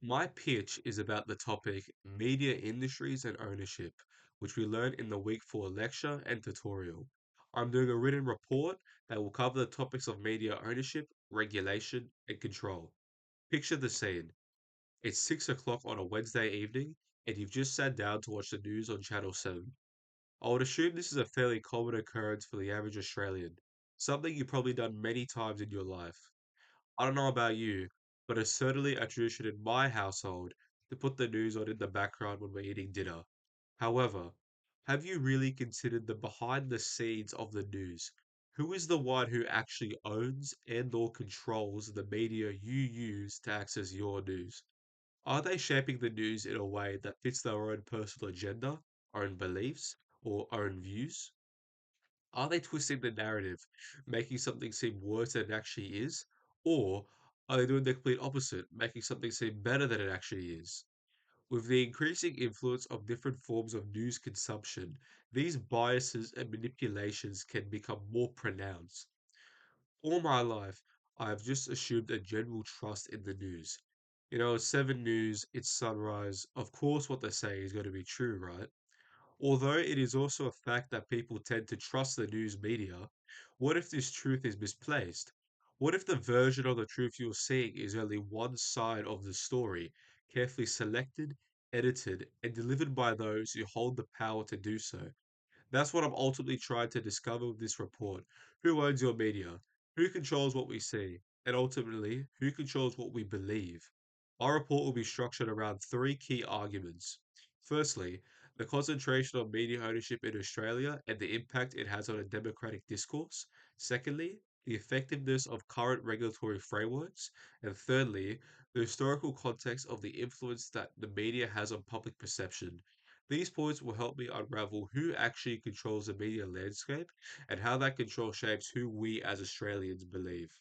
My pitch is about the topic media industries and ownership, which we learn in the week 4 lecture and tutorial. I'm doing a written report that will cover the topics of media ownership, regulation, and control. Picture the scene. It's 6 o'clock on a Wednesday evening, and you've just sat down to watch the news on Channel 7. I would assume this is a fairly common occurrence for the average Australian, something you've probably done many times in your life. I don't know about you, but it's certainly a tradition in my household to put the news on in the background when we're eating dinner. However, have you really considered the behind the scenes of the news? Who is the one who actually owns and or controls the media you use to access your news? Are they shaping the news in a way that fits their own personal agenda, own beliefs, or own views? Are they twisting the narrative, making something seem worse than it actually is? Or are they doing the complete opposite, making something seem better than it actually is? With the increasing influence of different forms of news consumption, these biases and manipulations can become more pronounced. All my life, I have just assumed a general trust in the news. Seven News, it's sunrise. Of course, what they say is going to be true, right? Although it is also a fact that people tend to trust the news media, what if this truth is misplaced? What if the version of the truth you're seeing is only one side of the story, carefully selected, edited, and delivered by those who hold the power to do so? That's what I'm ultimately trying to discover with this report. Who owns your media? Who controls what we see? And ultimately, who controls what we believe? Our report will be structured around three key arguments. Firstly, the concentration of media ownership in Australia and the impact it has on a democratic discourse. Secondly, the effectiveness of current regulatory frameworks. And thirdly, the historical context of the influence that the media has on public perception. These points will help me unravel who actually controls the media landscape and how that control shapes who we as Australians believe.